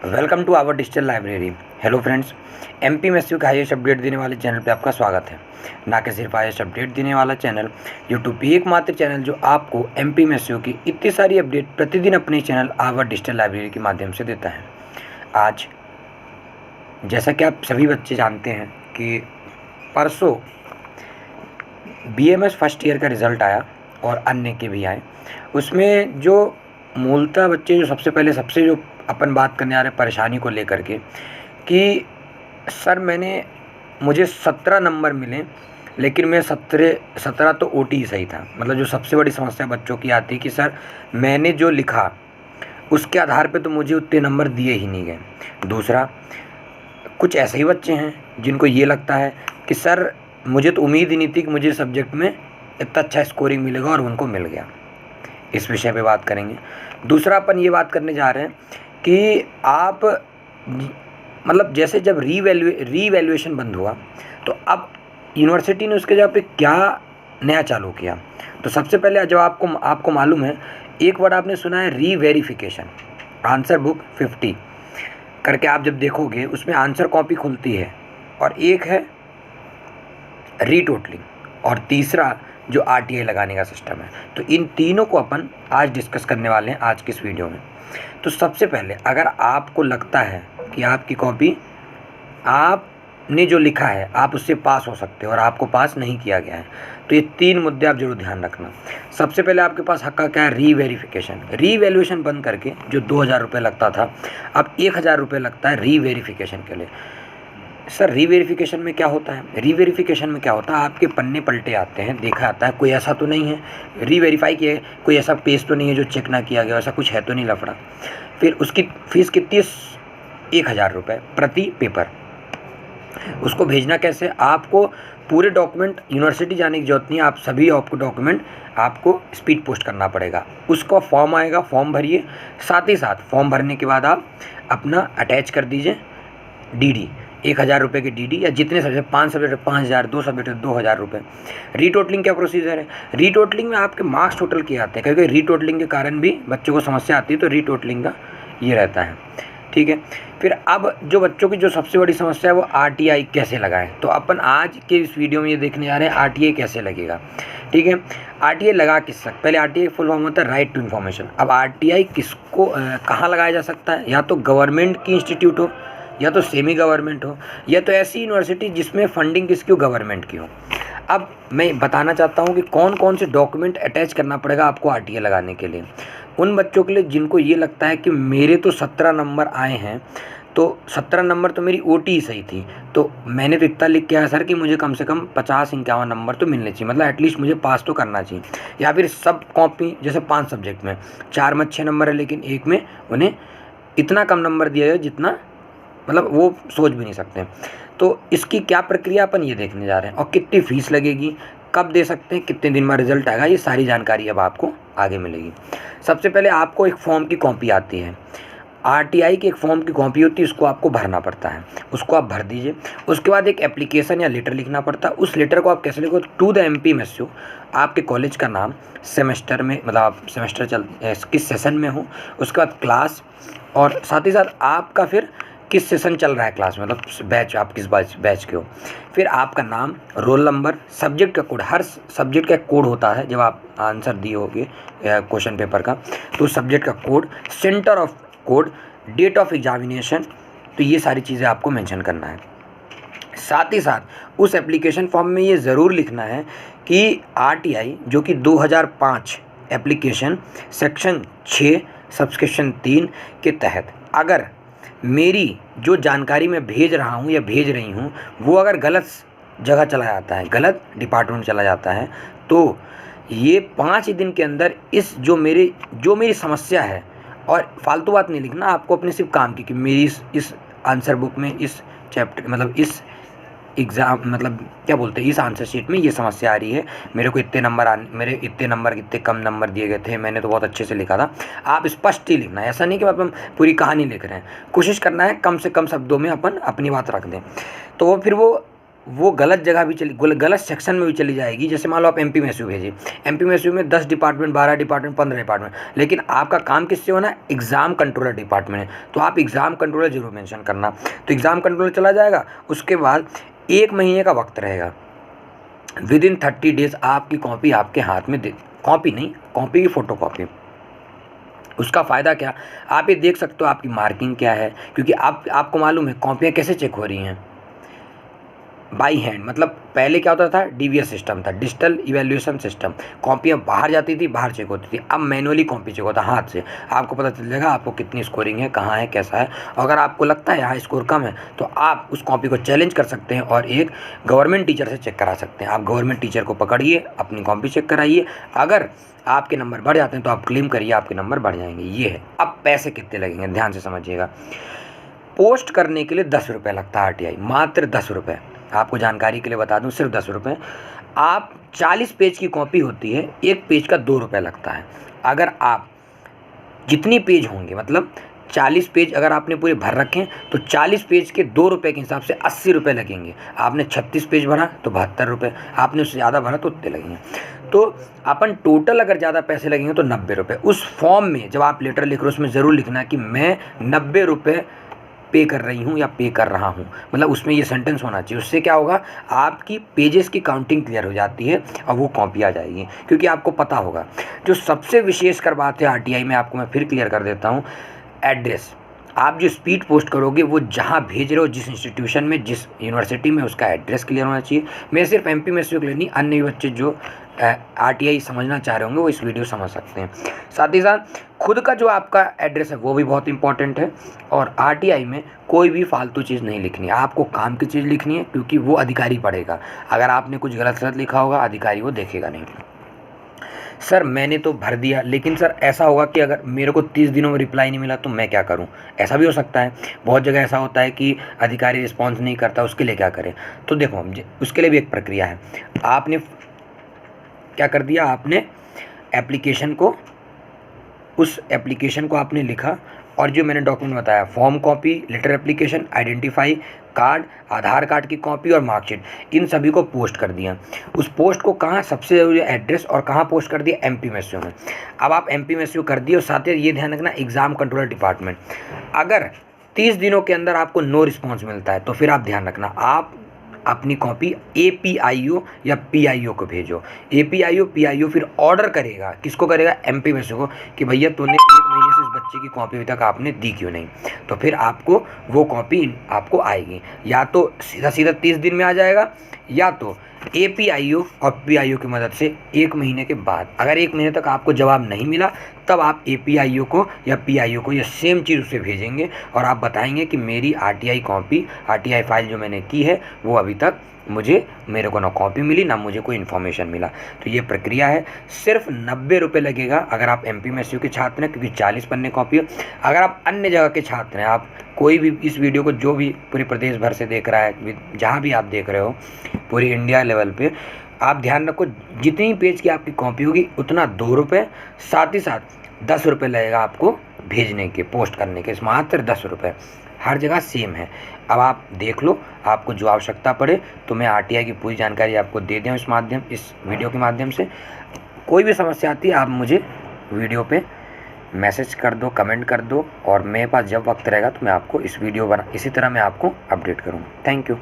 Welcome to our digital library. Hello friends, MPMSU का highest update देने वाले channel पे आपका स्वागत है। ना कि सिर्फ हाईएस्ट अपडेट देने वाला चैनल, यूट्यूब पे एकमात्र चैनल जो आपको एमपीएमएसयू की इतनी सारी अपडेट प्रतिदिन अपने चैनल आवर डिजिटल लाइब्रेरी के माध्यम से देता है। आज जैसा कि आप सभी बच्चे जानते हैं कि परसों बीएमएस फर्स्ट ईयर का रिज़ल्ट आया और अन्य के भी आए। उसमें जो मूलतः बच्चे जो सबसे जो अपन बात करने आ रहे हैं परेशानी को लेकर के कि सर मुझे 17 नंबर मिले, लेकिन मैं 17 तो ओटी ही सही था। मतलब जो सबसे बड़ी समस्या बच्चों की आती है कि सर मैंने जो लिखा उसके आधार पे तो मुझे उतने नंबर दिए ही नहीं गए। दूसरा, कुछ ऐसे ही बच्चे हैं जिनको ये लगता है कि सर मुझे तो उम्मीद ही नहीं थी कि मुझे सब्जेक्ट में इतना अच्छा स्कोरिंग मिलेगा और उनको मिल गया। इस विषय पे बात करेंगे। दूसरा, अपन ये बात करने जा रहे हैं कि आप मतलब जैसे जब रीवैल्यूएशन बंद हुआ तो अब यूनिवर्सिटी ने उसके जगह पे क्या नया चालू किया। तो सबसे पहले जब आपको मालूम है, एक वर्ड आपने सुना है रीवेरिफिकेशन। आंसर बुक 50 करके आप जब देखोगे उसमें आंसर कॉपी खुलती है, और एक है रीटोटलिंग, और तीसरा जो आरटीआई लगाने का सिस्टम है। तो इन तीनों को अपन आज डिस्कस करने वाले हैं आज की इस वीडियो में। तो सबसे पहले, अगर आपको लगता है कि आपकी कॉपी आपने जो लिखा है आप उससे पास हो सकते हो और आपको पास नहीं किया गया है, तो ये 3 मुद्दे आप जरूर ध्यान रखना। सबसे पहले आपके पास हक का क्या है? रीवेरिफिकेशन। रीवैल्यूएशन बंद करके जो 2000 रुपये लगता था, अब 1000 रुपये लगता है रीवेरिफिकेशन के लिए। सर रीवेरिफिकेशन में क्या होता है? रीवेरिफिकेशन में क्या होता है, आपके पन्ने पलटे आते हैं, देखा आता है कोई ऐसा तो नहीं है रीवेरीफाई किए, कोई ऐसा पेज तो नहीं है जो चेक ना किया गया, ऐसा कुछ है तो नहीं लफड़ा। फिर उसकी फ़ीस कितनी है? 1000 रुपये प्रति पेपर। उसको भेजना कैसे? आपको पूरे डॉक्यूमेंट यूनिवर्सिटी जाने की जरूरत नहीं है, आप सभी आपको डॉक्यूमेंट आपको स्पीड पोस्ट करना पड़ेगा। उसका फॉर्म आएगा, फॉर्म भरिए, साथ ही साथ फॉर्म भरने के बाद आप अपना अटैच कर दीजिए डीडी, 1000 रुपये की डीडी, या जितने सब्जेक्ट 5 सब्जेक्ट 5000, 2 सब्जेक्ट 2000 रुपये। रीटोटलिंग क्या प्रोसीजर है? रीटोटलिंग में आपके मार्क्स टोटल किए आते हैं, क्योंकि रीटोटलिंग के कारण भी बच्चों को समस्या आती है, तो रीटोटलिंग का ये रहता है। ठीक है। फिर अब जो बच्चों की जो सबसे बड़ी समस्या है वो आरटीआई कैसे लगाएं, तो अपन आज के इस वीडियो में ये देखने जा रहे हैं आरटीआई कैसे लगेगा। ठीक है। आरटीआई लगा किस सकते? पहले आरटीआई फुल फॉर्म होता है राइट टू इन्फॉर्मेशन। अब आरटीआई किसको कहाँ लगाया जा सकता है? या तो गवर्नमेंट की इंस्टीट्यूट हो, या तो सेमी गवर्नमेंट हो, या तो ऐसी यूनिवर्सिटी जिसमें फंडिंग किसकी हो? गवर्नमेंट की हो। अब मैं बताना चाहता हूँ कि कौन कौन से डॉक्यूमेंट अटैच करना पड़ेगा आपको आरटीआई लगाने के लिए। उन बच्चों के लिए जिनको ये लगता है कि मेरे तो 17 नंबर आए हैं, तो 17 नंबर तो मेरी ओटी ही सही थी, तो मैंने तो इतना लिख के आया सर कि मुझे कम से कम 50-51 नंबर तो मिलने चाहिए, मतलब एटलीस्ट मुझे पास तो करना चाहिए। या फिर सब कॉपी, जैसे 5 सब्जेक्ट में 4 में 6 नंबर है, लेकिन एक में उन्हें इतना कम नंबर दिया है जितना मतलब वो सोच भी नहीं सकते। तो इसकी क्या प्रक्रिया अपन ये देखने जा रहे हैं, और कितनी फ़ीस लगेगी, कब दे सकते हैं, कितने दिन में रिजल्ट आएगा, ये सारी जानकारी अब आपको आगे मिलेगी। सबसे पहले आपको एक फॉर्म की कॉपी आती है, आरटीआई की एक फॉर्म की कॉपी होती है, उसको आपको भरना पड़ता है, उसको आप भर दीजिए। उसके बाद एक एप्लीकेशन या लेटर लिखना पड़ता है। उस लेटर को आप कैसे लिखो? टू द एमपीएमएसयू, आपके कॉलेज का नाम, सेमेस्टर में, मतलब आप सेमेस्टर किस सेशन में हो, उसके बाद क्लास, और साथ ही साथ आपका फिर किस सेशन चल रहा है क्लास में, मतलब बैच, आप किस बैच के हो। फिर आपका नाम, रोल नंबर, सब्जेक्ट का कोड, हर सब्जेक्ट का कोड होता है जब आप आंसर दिए होगे क्वेश्चन पेपर का, तो सब्जेक्ट का code, center of code, date of examination, तो ये सारी चीज़ें आपको मेंशन करना है। साथ ही साथ उस एप्लीकेशन फॉर्म में ये ज़रूर लिखना है कि आरटीआई जो कि 2005 एप्लीकेशन सेक्शन 6 सब्सक्रिप्शन 3 के तहत अगर मेरी जो जानकारी मैं भेज रहा हूँ या भेज रही हूँ वो अगर गलत जगह चला जाता है, गलत डिपार्टमेंट चला जाता है, तो ये 5 दिन के अंदर इस जो मेरी समस्या है, और फालतू बात नहीं लिखना आपको, अपने सिर्फ काम की कि मेरी इस आंसर बुक में, इस चैप्टर, मतलब इस एग्ज़ाम, मतलब क्या बोलते हैं, इस आंसर शीट में ये समस्या आ रही है, मेरे को मेरे इतने नंबर, इतने कम नंबर दिए गए थे, मैंने तो बहुत अच्छे से लिखा था। आप स्पष्ट ही लिखना है, ऐसा नहीं कि अपन पूरी कहानी लिख रहे हैं। कोशिश करना है कम से कम शब्दों में अपन अपनी बात रख दें। तो फिर वो वो गलत जगह भी गलत सेक्शन में भी चली जाएगी। जैसे मान लो आप एमपीएमएसयू भेजिए, एमपीएमएसयू में 10 डिपार्टमेंट, 12 डिपार्टमेंट, 15 डिपार्टमेंट, लेकिन आपका काम किससे होना है? एग्ज़ाम कंट्रोलर डिपार्टमेंट है, तो आप एग्ज़ाम कंट्रोलर जरूर मेंशन करना। तो एग्ज़ाम कंट्रोलर चला जाएगा, उसके बाद 1 महीने का वक्त रहेगा, विदिन 30 डेज आपकी कॉपी आपके हाथ में कॉपी नहीं, कॉपी की फ़ोटो कॉपी। उसका फ़ायदा क्या, आप ये देख सकते हो आपकी मार्किंग क्या है, क्योंकि आपको मालूम है कॉपियाँ कैसे चेक हो रही हैं? By hand. मतलब पहले क्या होता था? डीवीएस सिस्टम था, डिजिटल इवैल्यूएशन सिस्टम। कॉपियाँ बाहर जाती थी, बाहर चेक होती थी। अब मैनुअली कॉपी चेक होता है हाथ से। आपको पता चल जाएगा आपको कितनी स्कोरिंग है, कहाँ है, कैसा है। अगर आपको लगता है यहाँ स्कोर कम है तो आप उस कॉपी को चैलेंज कर सकते हैं और एक गवर्नमेंट टीचर से चेक करा सकते हैं। आप गवर्नमेंट टीचर को पकड़िए, अपनी कॉपी चेक कराइए। अगर आपके नंबर बढ़ जाते हैं तो आप क्लेम करिए, आपके नंबर बढ़ जाएंगे। ये है। अब पैसे कितने लगेंगे, ध्यान से समझिएगा। पोस्ट करने के लिए 10 रुपये लगता है आरटीआई, मात्र 10 रुपये। आपको जानकारी के लिए बता दूं, सिर्फ 10 रुपये। आप 40 पेज की कॉपी होती है, एक पेज का 2 रुपये लगता है। अगर आप जितनी पेज होंगे, मतलब 40 पेज अगर आपने पूरे भर रखें तो 40 पेज के 2 रुपये के हिसाब से 80 रुपये लगेंगे। आपने 36 पेज भरा तो 72 रुपये, आपने उससे ज़्यादा भरा तो उतने लगेंगे। तो अपन टोटल अगर ज़्यादा पैसे लगेंगे तो 90 रुपये। उस फॉर्म में जब आप लेटर लिख रहे हो उसमें ज़रूर लिखना कि मैं 90 रुपये पे कर रही हूँ या पे कर रहा हूँ, मतलब उसमें ये सेंटेंस होना चाहिए। उससे क्या होगा, आपकी पेजेस की काउंटिंग क्लियर हो जाती है और वो कॉपी आ जाएगी, क्योंकि आपको पता होगा। जो सबसे विशेषकर बात है आरटीआई में, आपको मैं फिर क्लियर कर देता हूँ, एड्रेस। आप जो स्पीड पोस्ट करोगे वो जहाँ भेज रहे हो, जिस इंस्टीट्यूशन में, जिस यूनिवर्सिटी में, उसका एड्रेस क्लियर होना चाहिए। मैं सिर्फ एमपीएमएसयू के लिए नहीं, अन्य बच्चे जो आरटीआई समझना चाह रहे होंगे वो इस वीडियो समझ सकते हैं। साथ ही साथ खुद का जो आपका एड्रेस है वो भी बहुत इंपॉर्टेंट है। और आरटीआई में कोई भी फालतू चीज़ नहीं लिखनी है, आपको काम की चीज़ लिखनी है, क्योंकि वो अधिकारी पढ़ेगा। अगर आपने कुछ गलत लिखा होगा अधिकारी वो देखेगा नहीं। सर मैंने तो भर दिया, लेकिन सर ऐसा होगा कि अगर मेरे को 30 दिनों में रिप्लाई नहीं मिला तो मैं क्या करूं? ऐसा भी हो सकता है। बहुत जगह ऐसा होता है कि अधिकारी रिस्पॉन्स नहीं करता, उसके लिए क्या करें? तो देखो, उसके लिए भी एक प्रक्रिया है। आपने क्या कर दिया, आपने उस एप्लीकेशन को आपने लिखा, और जो मैंने डॉक्यूमेंट बताया, form copy, letter application, identify card, Aadhaar card की कॉपी और मार्कशीट, इन सभी को पोस्ट कर दिया। उस पोस्ट को कहाँ, सबसे ज़रूरी एड्रेस, और कहाँ पोस्ट कर दिया? एमपीएमएसयू में। अब आप एमपीएमएसयू कर दिए, और साथ ही ये ध्यान रखना, एग्ज़ाम कंट्रोलर डिपार्टमेंट। अगर 30 दिनों के अंदर आपको नो रिस्पॉन्स मिलता है तो फिर आप ध्यान रखना, आप अपनी कॉपी एपीआईओ या पीआईओ को भेजो। एपीआईओ पीआईओ फिर ऑर्डर करेगा, किसको करेगा? एमपीएमएसयू को, कि भैया तूने 1 महीने से इस बच्चे की कॉपी अभी तक आपने दी क्यों नहीं? तो फिर आपको वो कॉपी आपको आएगी, या तो सीधा 30 दिन में आ जाएगा, या तो एपीआईओ और पीआईओ की मदद से 1 महीने के बाद। अगर 1 महीने तक आपको जवाब नहीं मिला तब आप एपीआईओ को या पीआईओ को ये सेम चीज़ उसे भेजेंगे, और आप बताएंगे कि मेरी आरटीआई कॉपी, आरटीआई फाइल जो मैंने की है वो अभी तक मेरे को ना कॉपी मिली, ना मुझे कोई इन्फॉर्मेशन मिला। तो ये प्रक्रिया है। सिर्फ 90 रुपये लगेगा अगर आप एमपीएमएसयू के छात्र हैं, क्योंकि 40 पन्ने कॉपी है। अगर आप अन्य जगह के छात्र हैं, आप कोई भी इस वीडियो को जो भी पूरे प्रदेश भर से देख रहा है, जहाँ भी आप देख रहे हो, पूरी इंडिया लेवल पे, आप ध्यान रखो, जितनी पेज की आपकी कॉपी होगी उतना 2 रुपये, साथ ही साथ 10 रुपये लगेगा आपको भेजने के, पोस्ट करने के, मात्र 10 रुपये। हर जगह सेम है। अब आप देख लो, आपको जो आवश्यकता पड़े तो मैं आरटीआई की पूरी जानकारी आपको दे दूँ इस वीडियो के माध्यम से। कोई भी समस्या आती है आप मुझे वीडियो पे मैसेज कर दो, कमेंट कर दो, और मेरे पास जब वक्त रहेगा तो मैं आपको इसी तरह मैं आपको अपडेट करूँगा। Thank you.